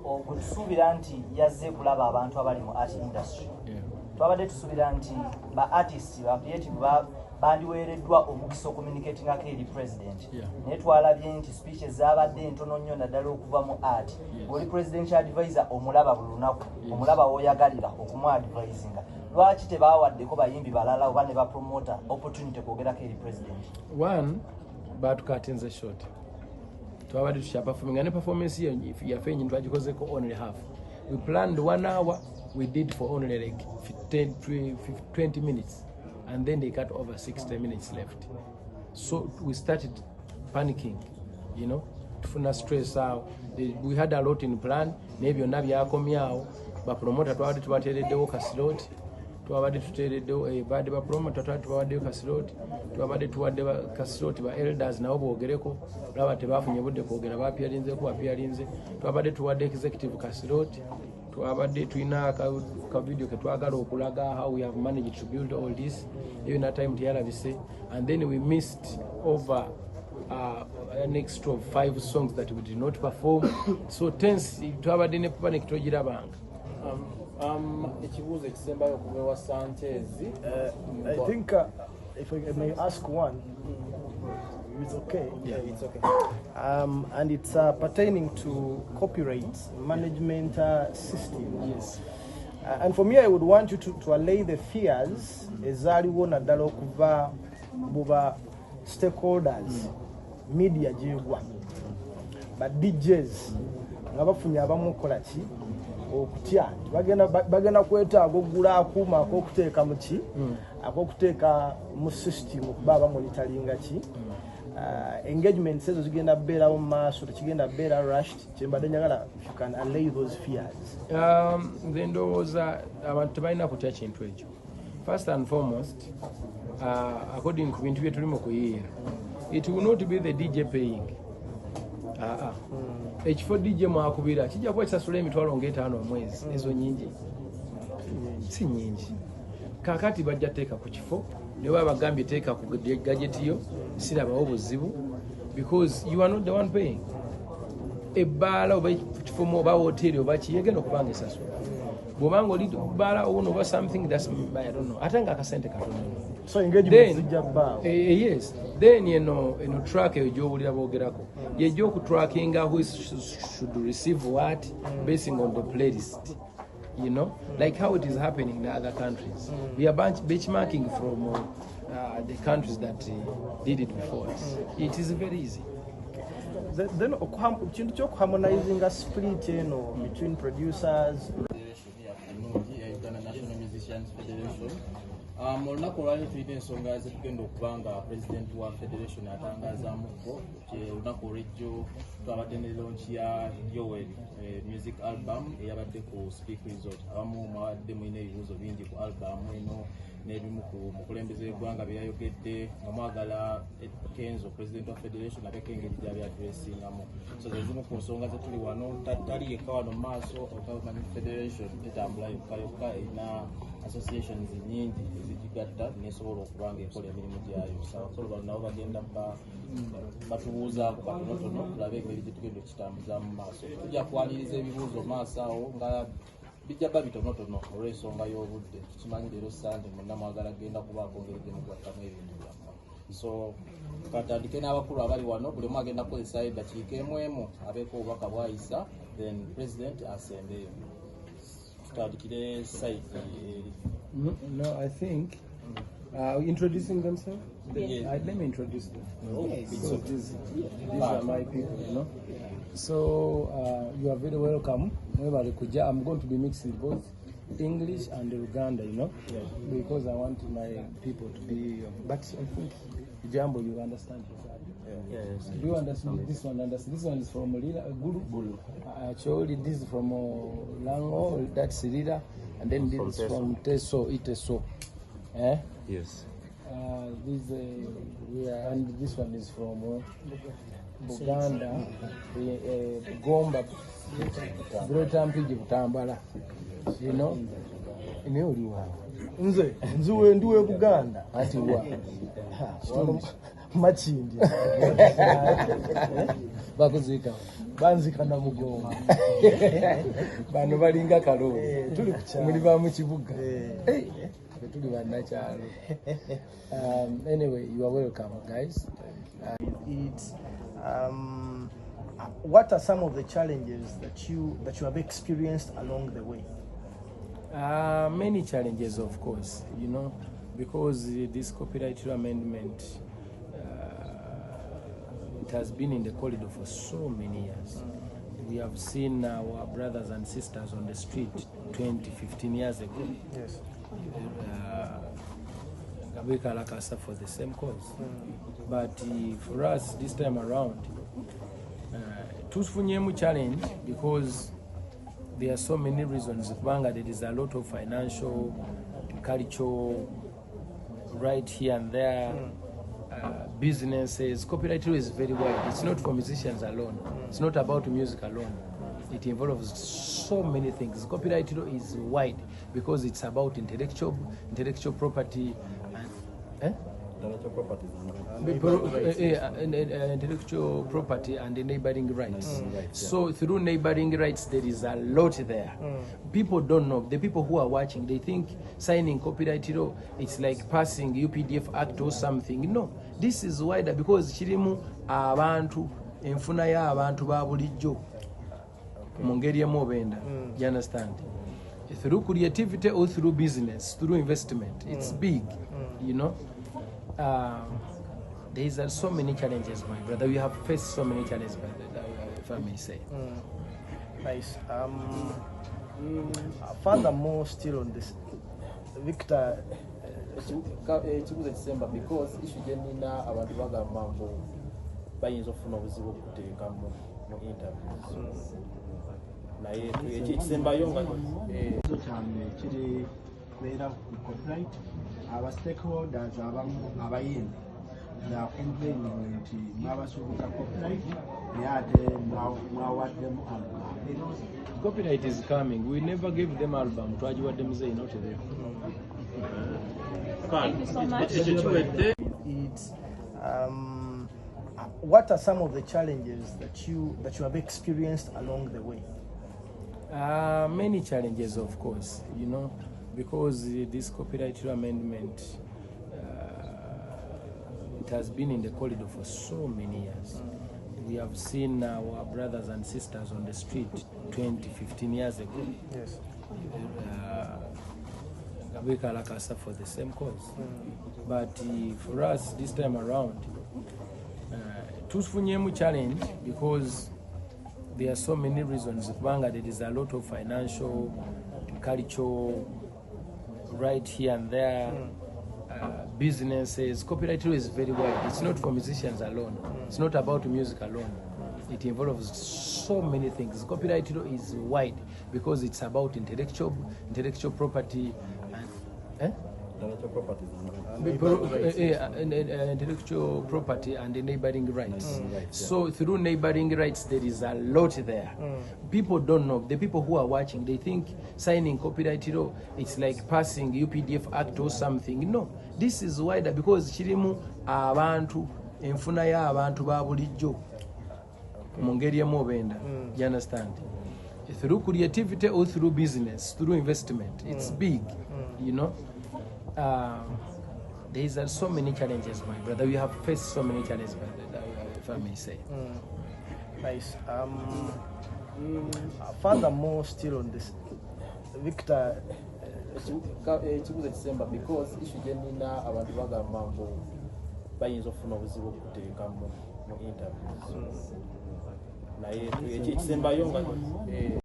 okusuubira nti yazze kulaba abantu abali mu art industry. Twabadde tusuubira nti ba artists ba creative bandiweereddwa omukisa ocommunicatingako eri president. Naye twalabye nti speeches zaabadde ntono nnyo naddala okuva mu art. Oli presidential advisor omulaba buli lunaku, omulaba w'oyagalira okumuadvisinga. Lwaki tebaawaddeko bayimbi balala oba ne bapromota opportunity kwogerako eri president? One, batukatinze short. Twabadde tukyaperforming and performance yaffe enyini twagikozeko only half. We planned 1 hour, we did for only like 20 minutes, and then they cut over 60 minutes left. So we started panicking, you know, tufuna stress out. We had a lot in plan. Maybe on byakomyawo ba promoter twabadde tubateereddewo kasiloti, twabadde tuteereddewo badde ba promoter twabawaddeyo kasiloti, twabadde tuwadde kasiloti ba elders nabo boogereko, laba tebafunye budde kwogera bapyalinze, twabadde tuwadde executive kasiloti, twabadde tulina ka video ke twagala okulaga how we have managed to build all this, even at time tyalabise, and then we missed over an extra 5 songs that we did not perform. So tense twabadde ne panic togirabanga. Ekibuuzo ekisembayo okubewa Sanchez. I think if I may ask one, it's okay. Yeah, it's okay. And it's pertaining to copyright management system. Yes. And for me, I would want you to allay the fears ezaliwo naddala okuva buba stakeholders, media gyegwa, but DJs nga bafunye abamu kolaki okutya bagenda kwetaaga okugula akuuma ak'okuteeka mu ki ak'okuteeka mu system okuba bamonitoringa ki engagements ezo zigenda beerawo mu maaso tekigenda beera rushed. Kyembadde njagala if you can allay those fears. Nze ndowooza abantu tebalina kutya kintu ekyo. First and foremost, according ku bintu bye tuli mu kuyiira, it will not be the DJ paying. Ekifo DJ mwakubira kijja kuba kisasula emitwalo ng'etaano omwezi. Ezo nyingi si nyingi. Kakati bajja teeka ku kifo ne baba bagambye teeka ku gadget yo, sirabawo buzibu, because you are not the one paying. Ebbaala oba ekifo mu oba hoteeri oba kiyegenda okubanga esasula. Bw'obanga oli bbaala owuno oba something that's I don't know, ate nga akasente katono. So engagement zijja bbaawo. Yes. Then eno track eyo gy'owulira boogerako ye gy'okutrackinga who should receive what basing on the playlist, you know, like how it is happening in other countries. We are benchmarking from the countries that did it before us. It is very easy. Then kintu ky'okuharmonizing a split between producers. National Musicians Federation. Olunaku olwali tulina ensonga zetugenda okuba nga president wa federation atangazaamuko olunaku olwejjo twabadde ne launch ya Yoweri music album eyabadde ku Speak Resort. Abamu mwawadde mulina ebibuuzo bingi ku album eno n'ebimu ku mukulembeze w'eggwanga bye yayogedde nga mwagala Kenzo president wa federation abeko engeri gy'aby addressingamu. So zezimu ku nsonga zetuli wano tali yekka wano mu maaso omanyi federation etambula yokka erina associations nyingi ezigigatta nesobola okuba nga ekola emirimu gyayo. So bano nabo bagenda batubuuzaako katonotono tulabe engeri gyetugenda okukitambuza mu maaso. Tujja kwaniriza ebibuuzo maaso awo nga bijja ba bitonotono olw'ensonga y'obudde. Tukimanyi leero Sande mwenna mwagala agenda kubaako ngeri gyemugattamu ebintu byamma. So katandike n'abakulu abali wano buli omu agenda kukozesa eddakiika emu abeeko obubaka bwayisa, then president asembeyo. No, I think introducing themselves. Let me introduce them. So these are my people, you know. So you are very welcome. I'm going to be mixing both English and Uganda, you know, because I want my people to be. But I think Jambo, you understand. Yes. Do you understand this one? This one is from Gulu. Actually, this is from Lango, that's Rida, and then this is from Iteso. Yes. And this one is from Buganda, Gomba, Greater Mpigi Butambala. You know? Nze ndiwe Buganda. Ati wa. Machindi. bakuzika banzika na mugongo bano balinga kalo tuli muri ba mu kibuga tuli banakyalo. Anyway, you are welcome guys. What are some of the challenges that you have experienced along the way? Many challenges, of course, you know, because this copyright amendment it has been in the corridor for so many years. We have seen our brothers and sisters on the street 15 years ago. Yes. For the same cause. But for us this time around, tufunyemu challenge because there are so many reasons. There is a lot of financial, cultural, right here and there, businesses. Copyright is very wide. It's not for musicians alone. It's not about music alone. It involves so many things. Copyright is wide because it's about intellectual property and intellectual property and the neighboring rights. So through neighboring rights there is a lot there. People don't know. The people who are watching, they think signing copyright law it's like passing UPDF Act or something. No, this is wider because kirimu abantu enfuna ya abantu ba bulijjo mungeri emobenda. You understand? Through creativity or through business, through investment, it's big, you know. There are so many challenges, my brother. We have faced so many challenges, if I may say. Nice. Furthermore, still on this, Victor. December because issue jenina abantu bagamba bayinza okufuna obuzibu okuteeka mu interviews. Naye ekisembayo nga kyane kiri beera ku copyright aba stakeholders abayimbi nga complaining nti mwabasuubiza copyright naye ate mwawaddemu album. Copyright is coming. We never gave them album. Twagiwadde muzeeyi not there. Thank you so much. What are some of the challenges that you have experienced along the way? Many challenges, of course, you know, because this copyright amendment it has been in the corridor for so many years. We have seen our brothers and sisters on the street 15 years ago. Yes. For the same cause. But for us this time around, tufunyemu challenge because there are so many reasons. There is a lot of financial, cultural, right here and there, businesses. Copyright is very wide. It's not for musicians alone. It's not about music alone. It involves so many things. Copyright is wide because it's about intellectual property and intellectual property and the neighboring rights. So through neighboring rights there is a lot there. People don't know. The people who are watching, they think signing copyright law it's like passing UPDF Act or something. No, this is wider because kirimu abantu enfuna ya abantu ba bulijjo mungeri emobenda. You understand? Through creativity or through business, through investment, it's big, you know. There are so many challenges, my brother. We have faced so many challenges, if I may say. Nice. Furthermore, still on this, Victor. December because issue jenina abantu bagamba bayinza okufuna obuzibu okuteeka mu interviews. Naye ekisembayo nga